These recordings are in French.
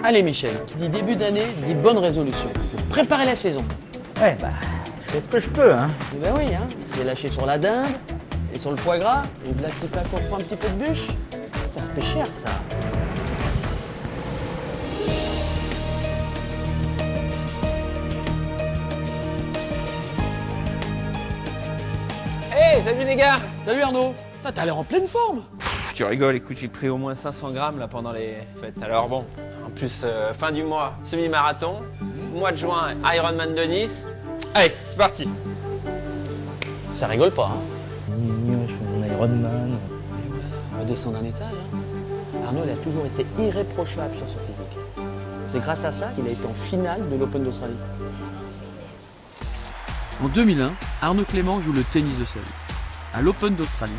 Allez Michel, qui dit début d'année, dit bonne résolution. Faut préparer la saison. Ouais, bah, je fais ce que je peux, hein. Eh ben oui, hein, c'est lâché sur la dinde et sur le foie gras, et là tout à coup on prend un petit peu de bûche. Ça se paie cher, ça. Hey, salut les gars! Salut Arnaud. T'as l'air en pleine forme. Tu rigoles, écoute, j'ai pris au moins 500 grammes là pendant les fêtes. Alors bon, en plus, fin du mois, semi-marathon, mois de juin, Ironman de Nice. Allez, c'est parti! Ça rigole pas, hein. Je fais mon Ironman. On va descendre un étage. Hein. Arnaud, il a toujours été irréprochable sur son physique. C'est grâce à ça qu'il a été en finale de l'Open d'Australie. En 2001, Arnaud Clément joue le tennis de sa vie. À l'Open d'Australie,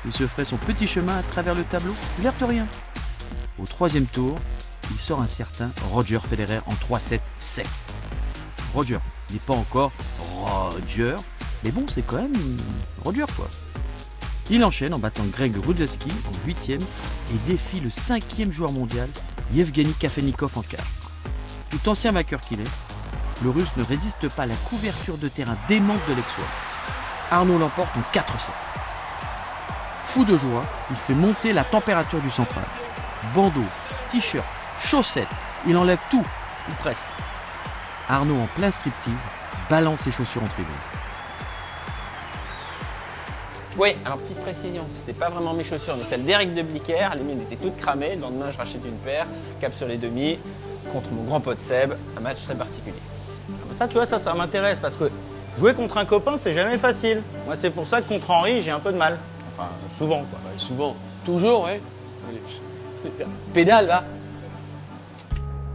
il se ferait son petit chemin à travers le tableau, l'air de rien. Au troisième tour, il sort un certain Roger Federer en 3-7 sec. Roger n'est pas encore Roger, mais bon, c'est quand même Roger quoi. Il enchaîne en battant Greg Rudeski en 8e et défie le 5e joueur mondial, Yevgeny Kafelnikov en quart. Tout ancien vainqueur qu'il est, le Russe ne résiste pas à la couverture de terrain démente de l'ex-World. Arnaud l'emporte en 4-7. Fou de joie, il fait monter la température du central. Bandeau, t-shirt, chaussettes, il enlève tout, ou presque. Arnaud en plein striptease balance ses chaussures en tribune. Oui, alors petite précision, c'était pas vraiment mes chaussures, mais celles d'Eric de Blicker. Les miennes étaient toutes cramées. Le lendemain, je rachète une paire, cap sur les demi, contre mon grand pote Seb, un match très particulier. Ça, tu vois, ça m'intéresse parce que jouer contre un copain, c'est jamais facile. Moi, c'est pour ça que contre Henri, j'ai un peu de mal. Enfin, souvent, quoi. Ouais, souvent. Toujours, ouais. Allez. Pédale, va.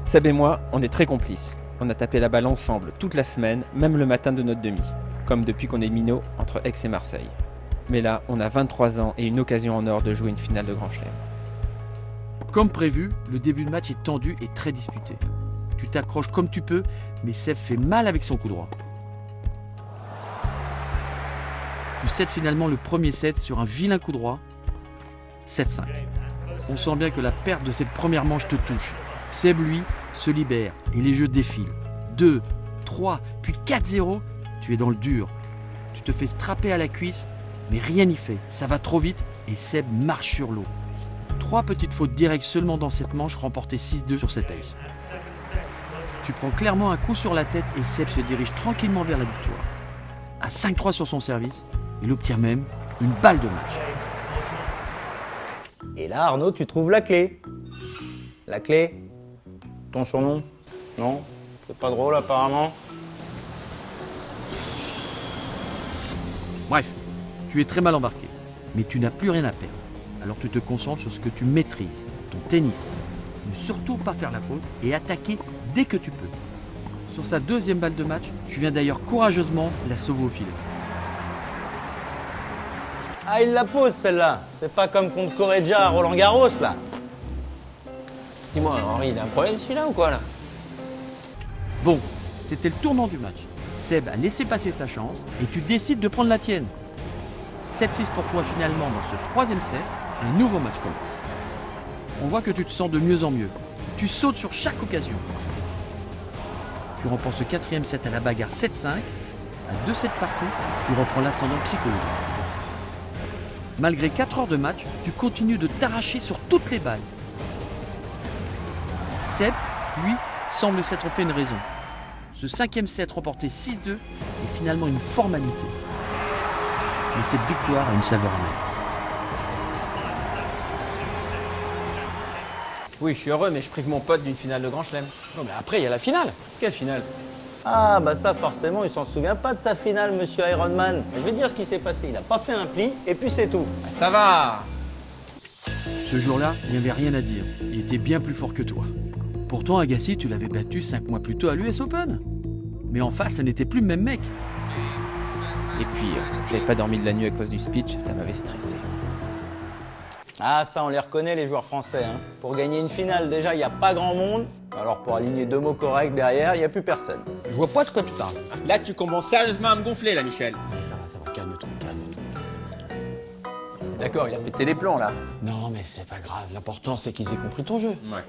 Seb et moi, on est très complices. On a tapé la balle ensemble toute la semaine, même le matin de notre demi. Comme depuis qu'on est minot entre Aix et Marseille. Mais là, on a 23 ans et une occasion en or de jouer une finale de Grand Chelem. Comme prévu, le début de match est tendu et très disputé. Tu t'accroches comme tu peux, mais Seb fait mal avec son coup droit. Tu cèdes finalement le premier set sur un vilain coup droit, 7-5. On sent bien que la perte de cette première manche te touche. Seb, lui, se libère et les jeux défilent. 2, 3, puis 4-0, tu es dans le dur. Tu te fais strapper à la cuisse, mais rien n'y fait. Ça va trop vite et Seb marche sur l'eau. 3 petites fautes directes seulement dans cette manche, remportées 6-2 sur cet ace. Tu prends clairement un coup sur la tête et Seb se dirige tranquillement vers la victoire. À 5-3 sur son service, il obtient même une balle de match. Et là, Arnaud, tu trouves la clé. La clé? Ton surnom? Non? C'est pas drôle, apparemment. Bref, tu es très mal embarqué, mais tu n'as plus rien à perdre. Alors tu te concentres sur ce que tu maîtrises, ton tennis. Ne surtout pas faire la faute et attaquer dès que tu peux. Sur sa deuxième balle de match, tu viens d'ailleurs courageusement la sauver au filet. Ah, il la pose, celle-là. C'est pas comme contre Correggia à Roland-Garros, là. Dis-moi, Henri, il a un problème celui-là ou quoi là? Bon, c'était le tournant du match. Seb a laissé passer sa chance et tu décides de prendre la tienne. 7-6 pour toi finalement dans ce troisième set, un nouveau match commence. On voit que tu te sens de mieux en mieux. Tu sautes sur chaque occasion. Tu remportes ce quatrième set à la bagarre 7-5. À 2 sets partout, tu reprends l'ascendant psychologique. Malgré 4 heures de match, tu continues de t'arracher sur toutes les balles. Seb, lui, semble s'être fait une raison. Ce 5e set remporté 6-2 est finalement une formalité. Mais cette victoire a une saveur amère. Oui, je suis heureux, mais je prive mon pote d'une finale de Grand Chelem. Non, mais après, il y a la finale. Quelle finale? Ah, bah ça, forcément, il s'en souvient pas de sa finale, monsieur Ironman. Je vais te dire ce qui s'est passé. Il a pas fait un pli, et puis c'est tout. Ah, ça va! Ce jour-là, il n'y avait rien à dire. Il était bien plus fort que toi. Pourtant, Agassi, tu l'avais battu 5 mois plus tôt à l'US Open. Mais en face, ça n'était plus le même mec. Et puis, j'avais pas dormi de la nuit à cause du speech, ça m'avait stressé. Ah, ça, on les reconnaît, les joueurs français. Hein. Pour gagner une finale, déjà, il n'y a pas grand monde. Alors, pour aligner 2 mots corrects derrière, il n'y a plus personne. Je vois pas de quoi tu parles. Là, tu commences sérieusement à me gonfler, là, Michel. Allez, ça va, calme-toi, calme-toi. D'accord, il a pété les plombs, là. Non, mais c'est pas grave. L'important, c'est qu'ils aient compris ton jeu. Ouais.